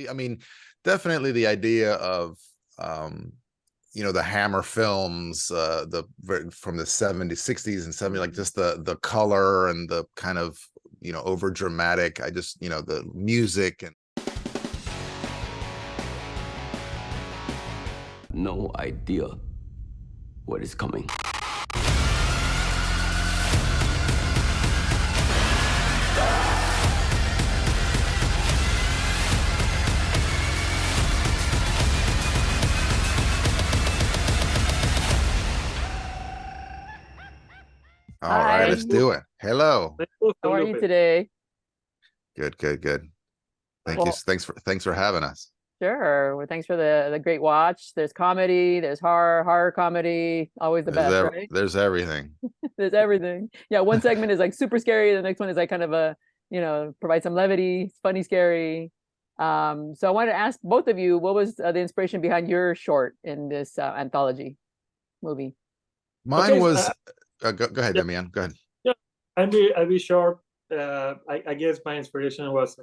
I mean, definitely the idea of, the Hammer films, from the 70s, 60s and 70s, like just the color and the kind of, over dramatic. I just, the music and. No idea what is coming. All right, let's do it. Hello. How are you today? Good. Thank you. Well, Thanks for having us. sure. Well, thanks for the great watch. There's comedy, there's horror comedy, always the best, right? There's everything. There's everything. Yeah, one segment is like super scary, the next one is like kind of a, provide some levity, funny, scary. So I wanted to ask both of you, what was the inspiration behind your short in this anthology movie? Mine was go ahead, yeah. Demian. Go ahead. Yeah, I'll be short. I guess my inspiration was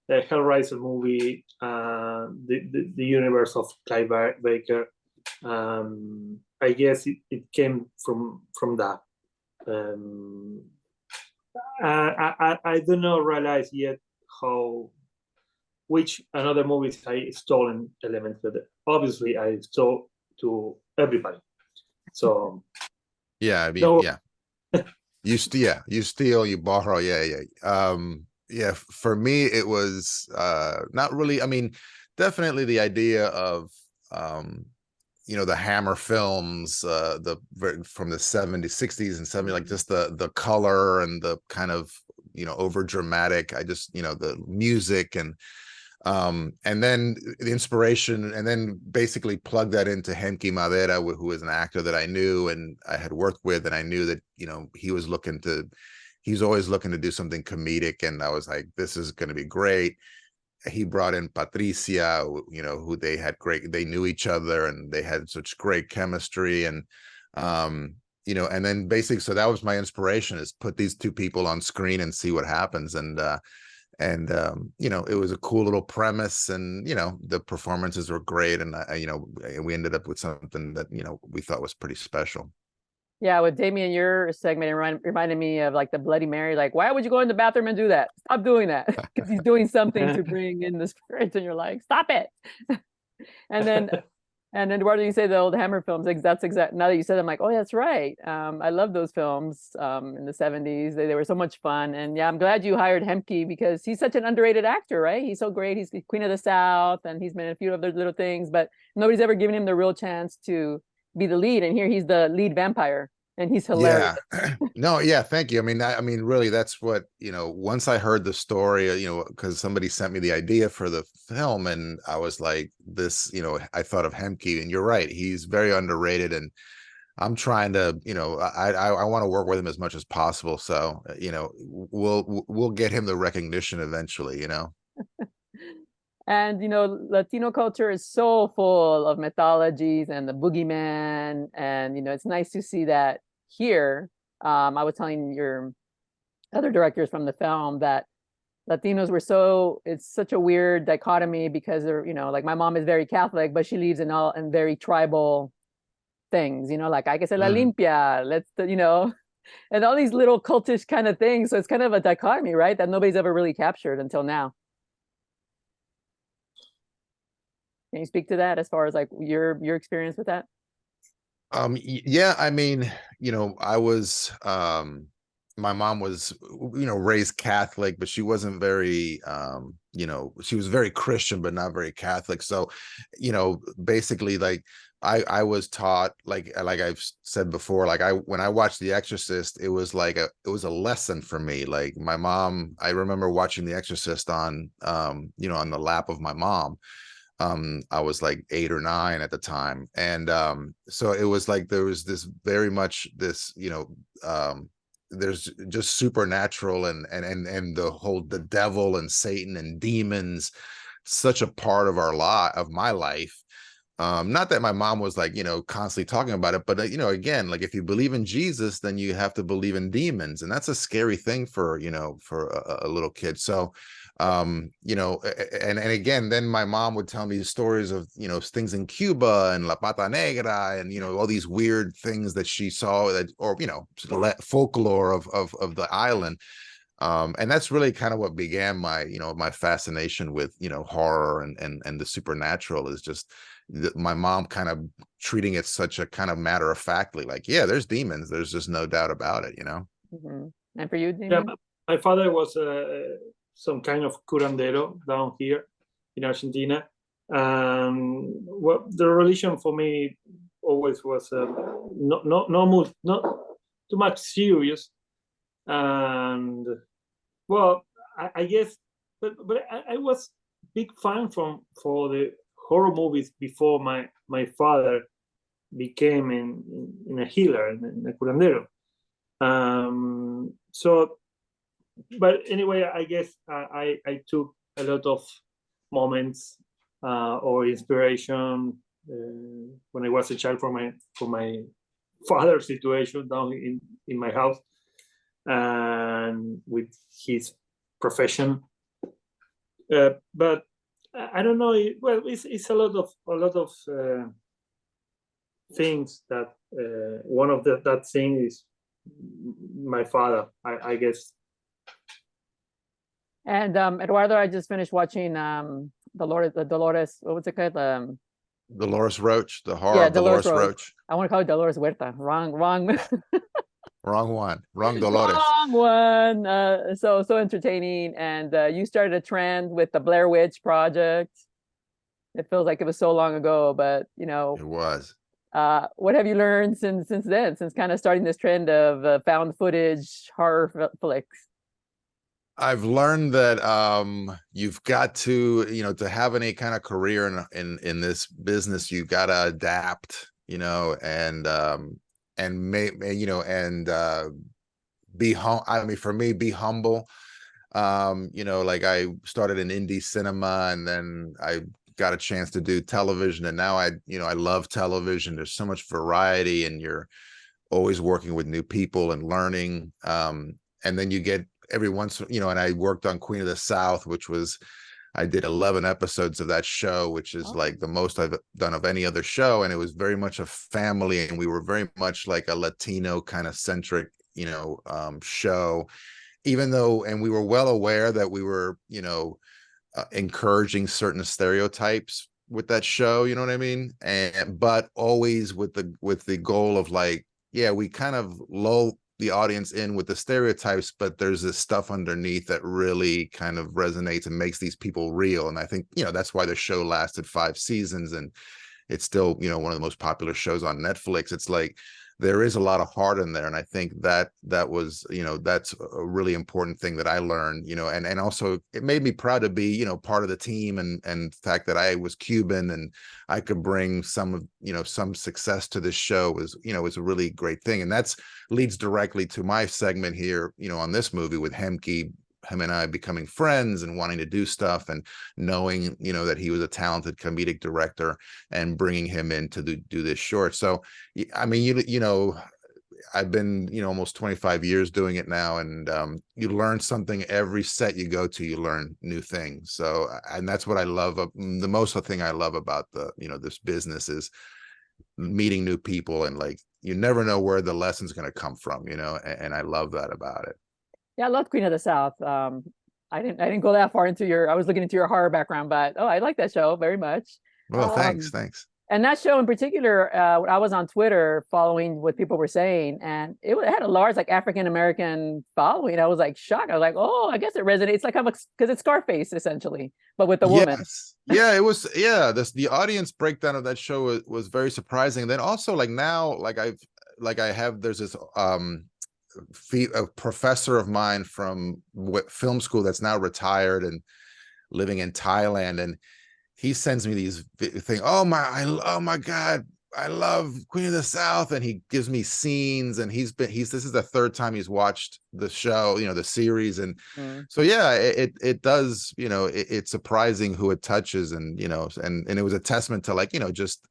the Hellraiser movie, the universe of Clive Baker. I guess it came from that. I do not realize yet which another movies I stolen elements, but obviously I stole to everybody. So yeah, I mean, no. yeah. You steal, you borrow. Yeah. For me, it was not really. I mean, definitely the idea of the Hammer films, from the 70s, 60s and 70s, like just the color and the kind of, over dramatic. I just, the music and then the inspiration, and then basically plug that into Hemke Madera, who is an actor that I knew and I had worked with, and I knew that, he's always looking to do something comedic, and I was like, this is going to be great. He brought in Patricia, who they knew each other and they had such great chemistry, and and then basically, so that was my inspiration, is put these two people on screen and see what happens. And it was a cool little premise, and the performances were great, and we ended up with something that we thought was pretty special. Yeah, with Demian, your segment reminded me of like the Bloody Mary. Like, why would you go in the bathroom and do that? Stop doing that, because he's doing something to bring in the spirits, and you're like, stop it. and then Eduardo, you say the old Hammer films. Like, that's exact. Now that you said, I'm like, oh, that's right. I love those films in the 70s. They were so much fun. And yeah, I'm glad you hired Hemke, because he's such an underrated actor, right? He's so great. He's the Queen of the South, and he's been in a few other little things, but nobody's ever given him the real chance to be the lead. And here he's the lead vampire, and he's hilarious. Yeah. No, yeah, thank you. I mean, really, that's what, once I heard the story, because somebody sent me the idea for the film, and I was like, this, I thought of Hemke, and you're right, he's very underrated, and I'm trying to, I want to work with him as much as possible. So, we'll get him the recognition eventually, And Latino culture is so full of mythologies and the boogeyman, and it's nice to see that here. I was telling your other directors from the film that Latinos it's such a weird dichotomy, because they're, like my mom is very Catholic, but she lives in very tribal things, like I can say la limpia, let's, and all these little cultish kind of things. So it's kind of a dichotomy, right, that nobody's ever really captured until now. Can you speak to that as far as like your experience with that? Yeah, I mean, I was, my mom was, raised Catholic, but she wasn't very, she was very Christian, but not very Catholic. So, basically, like I was taught, like I've said before, like when I watched The Exorcist, it was a lesson for me. Like my mom, I remember watching The Exorcist on, on the lap of my mom. I was like 8 or 9 at the time, and so it was like there was this very much this, there's just supernatural and the devil and Satan and demons, such a part of my life. Not that my mom was like, constantly talking about it, but again, like if you believe in Jesus, then you have to believe in demons, and that's a scary thing for a little kid. So You know, and again, then my mom would tell me stories of, you know, things in Cuba and La Pata Negra and, you know, all these weird things that she saw that, or, you know, folklore of the island. And that's really kind of what began my, you know, my fascination with, you know, horror and the supernatural, is just my mom kind of treating it such a kind of matter of factly, like, yeah, there's demons. There's just no doubt about it, you know? And for you, Yeah, Demian? my father was some kind of curandero down here in Argentina. Well, the religion for me always was not too much serious, and well, I guess, but I was big fan for the horror movies before my father became in a healer, in a curandero. So, but anyway, I guess I took a lot of moments or inspiration when I was a child from my father's situation down in my house, and with his profession. But I don't know. Well, it's a lot of things that one of that thing is my father, I guess. And Eduardo, I just finished watching Dolores, what was it called? Dolores Roach, the horror Yeah, of Dolores Dolores Roach. Roach. I want to call it Dolores Huerta. Wrong Wrong one. Wrong Dolores. wrong one. So entertaining. And you started a trend with the Blair Witch Project. It feels like it was so long ago, but you know, It was. what have you learned since then, since kind of starting this trend of found footage horror flicks? I've learned that you've got to, you know, to have any kind of career in this business, you've got to adapt, you know, and you know, and I mean, for me, be humble. You know, like I started in indie cinema, and then I got a chance to do television, and now you know, I love television. There's so much variety, and you're always working with new people and learning. And then you get every once, you know, and I worked on Queen of the South, which was, I did 11 episodes of that show, which is like the most I've done of any other show. And it was very much a family, and we were very much like a Latino kind of centric, you know, show, even though, and we were well aware that we were, you know, encouraging certain stereotypes with that show, you know what I mean? And but always with the goal of like, yeah, we kind of lull the audience in with the stereotypes, but there's this stuff underneath that really kind of resonates and makes these people real. And I think, you know, that's why the show lasted 5 seasons, and it's still, you know, one of the most popular shows on Netflix. It's like there is a lot of heart in there, and I think that was, you know, that's a really important thing that I learned, you know, and also it made me proud to be, you know, part of the team, and the fact that I was Cuban and I could bring some of, you know, some success to this show was, you know, was a really great thing. And that's leads directly to my segment here, you know, on this movie with Hemke, him and I becoming friends and wanting to do stuff, and knowing, you know, that he was a talented comedic director, and bringing him in to do this short. So, I mean, you know, I've been, you know, almost 25 years doing it now, and you learn something every set you go to. You learn new things. So, and that's what I love. The most thing I love about you know, this business is meeting new people, and like, you never know where the lesson's going to come from, you know, and I love that about it. Yeah, I love Queen of the South. I didn't go that far into I was looking into your horror background, but I like that show very much. Well, thanks. And that show in particular, I was on Twitter following what people were saying, and it had a large like African American following. I was like shocked. I was like, oh, I guess it resonates like because it's Scarface essentially, but with the woman. Yes. Yeah, it was. Yeah, the audience breakdown of that show was very surprising. Then also, like, now, like I have there's this a professor of mine from film school that's now retired and living in Thailand, and he sends me these things. Oh my God, I love Queen of the South, and he gives me scenes, and this is the 3rd time he's watched the show, you know, the series, and so yeah, it does, you know, it's surprising who it touches, and you know, and it was a testament to, like, you know, just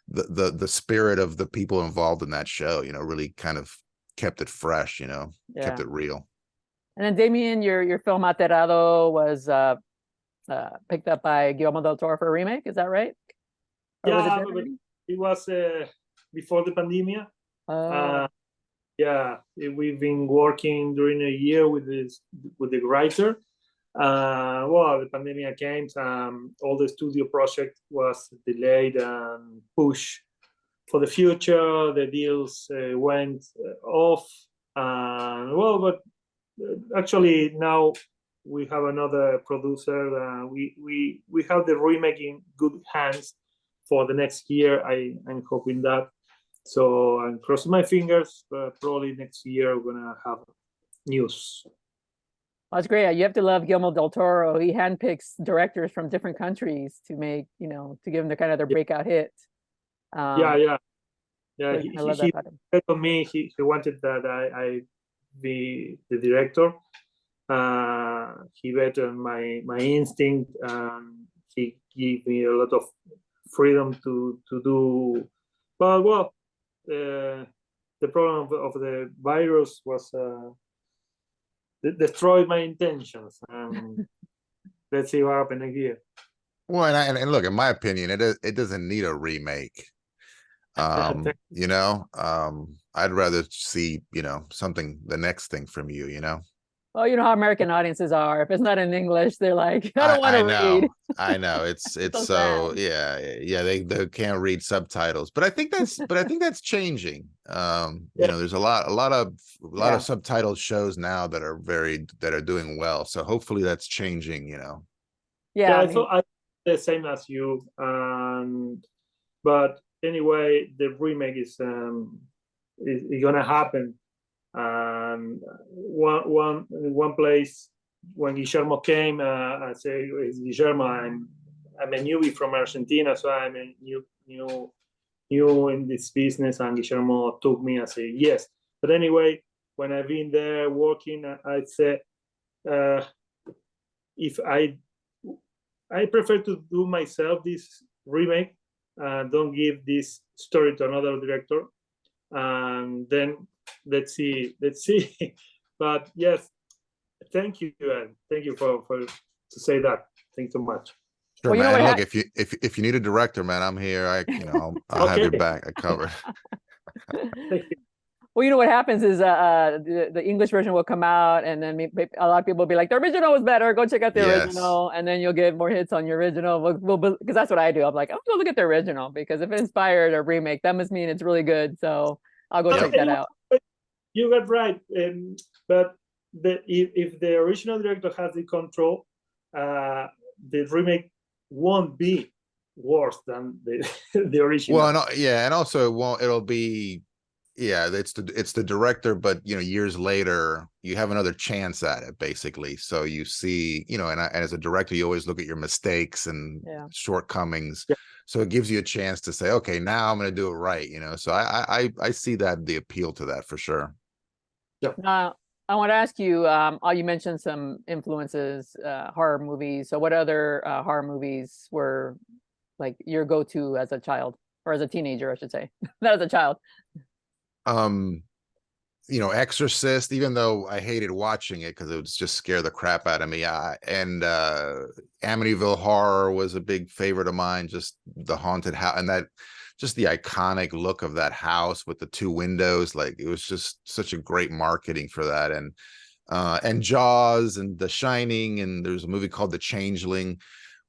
the spirit of the people involved in that show, you know, really kind of kept it fresh, you know, kept it real. And then Demian, your film Aterrado was picked up by Guillermo del Toro for a remake. Is that right? Or was it Yeah, done but already? it was before the pandemic. Oh, Yeah, we've been working during a year with the writer. Well, the pandemic came. All the studio project was delayed and pushed for the future. The deals went off. Well, but actually now we have another producer. We have the remake in good hands for the next year. I'm hoping that. So I'm crossing my fingers. Probably next year we're gonna have news. that's great. You have to love Guillermo del Toro. He handpicks directors from different countries to make, to give them the kind of their breakout hit. Yeah, yeah, yeah. I love that about him. Said to me he wanted that I be the director. He bet on my instinct, and he gave me a lot of freedom to do. Well, the problem of the virus was destroyed my intentions. Let's see what happens next year. Well, and look, in my opinion, it doesn't need a remake. I'd rather see, something, the next thing from you. Well, you know how American audiences are. If it's not in English, they're like, I don't want to read. I know. It's so yeah. They can't read subtitles, but I think that's changing. There's a lot of subtitled shows now that are doing well. So hopefully that's changing. Yeah, I thought I the same as you. But anyway, the remake is gonna happen. One place when Guillermo came, I say, "It's Guillermo. I'm a newbie from Argentina, so I'm a new in this business." And Guillermo took me. I say yes. But anyway, when I've been there working, I said, if I prefer to do myself this remake. Don't give this story to another director, and then let's see. But yes, thank you, and thank you for to say that. Thank you so much. Sure, man. And look, if you need a director, man, I'm here. I'll have your back. I cover. Thank you. Well, you know what happens is the English version will come out, and then a lot of people will be like, the original was better. Go check out the original, and then you'll get more hits on your original. Because that's what I do. I'm like, I'm going to look at the original, because if it's inspired or remake, that must mean it's really good. So I'll go check that out. You got right. But if the original director has the control, the remake won't be worse than the original. Well, and also it won't. It'll be. Yeah, it's the director, but years later you have another chance at it, basically. So you see, and as a director, you always look at your mistakes and shortcomings. Yeah. So it gives you a chance to say, okay, now I'm going to do it right. So I see the appeal to that for sure. Yeah. I want to ask you. You mentioned some influences, horror movies. So what other horror movies were like your go-to as a child or as a teenager, I should say, not as a child? Exorcist, even though I hated watching it because it would just scare the crap out of me. And Amityville Horror was a big favorite of mine, just the haunted house, and that just the iconic look of that house with the two windows. Like, it was just such a great marketing for that. And Jaws and The Shining, and there's a movie called The Changeling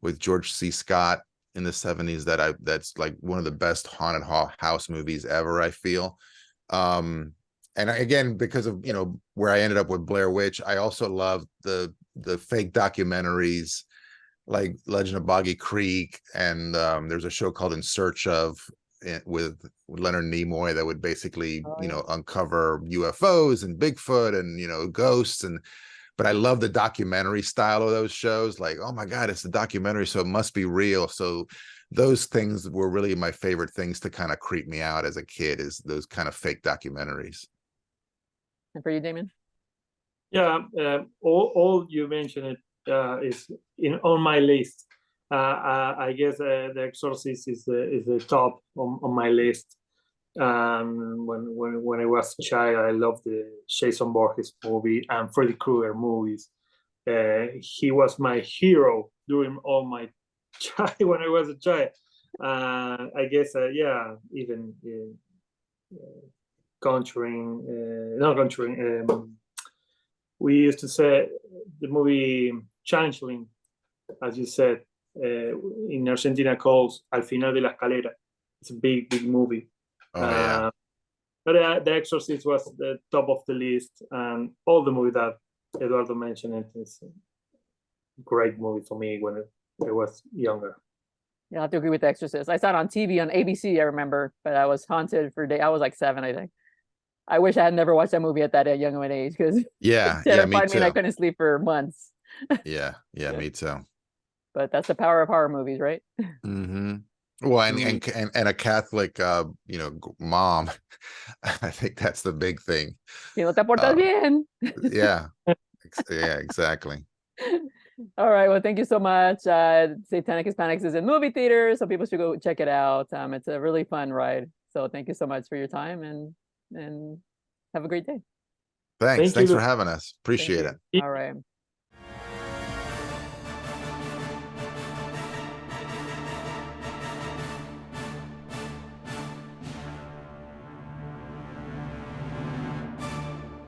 with George C. Scott in the 70s that's like one of the best haunted house movies ever, I feel. And again, because of where I ended up with Blair Witch, I also love the fake documentaries like Legend of Boggy Creek, and there's a show called In Search of with Leonard Nimoy that would basically uncover UFOs and Bigfoot and ghosts, but I love the documentary style of those shows. Like, oh my God, it's a documentary, so it must be real. So those things were really my favorite things to kind of creep me out as a kid, is those kind of fake documentaries. And for you, Damian? Yeah, all you mentioned is on my list. I guess The Exorcist is the top on my list. When I was a child, I loved the Jason Voorhees movie and Freddy Krueger movies. He was my hero during all my child when I was a child. I guess, yeah, even Conjuring, not Conjuring. We used to say the movie Changeling, as you said, in Argentina calls Al Final de la Escalera. It's a big, big movie. Oh yeah. But The Exorcist was the top of the list, and all the movie that Eduardo mentioned, it's a great movie for me when I was younger. Yeah, I have to agree with The Exorcist. I saw it on TV on ABC, I remember, but I was haunted for days. I was like 7, I think. I wish I had never watched that movie at that young of an age, because it Yeah, me terrified me and I too. couldn't sleep for months. Yeah, me too. But that's the power of horror movies, right? Mm-hmm. Well, and a Catholic, mom. I think that's the big thing. Si no te portas bien. Yeah, yeah, exactly. All right. Well, thank you so much. Satanic Hispanics is in movie theaters, so people should go check it out. It's a really fun ride. So thank you so much for your time, and have a great day. Thanks Thank for you. having us. Appreciate it. All right.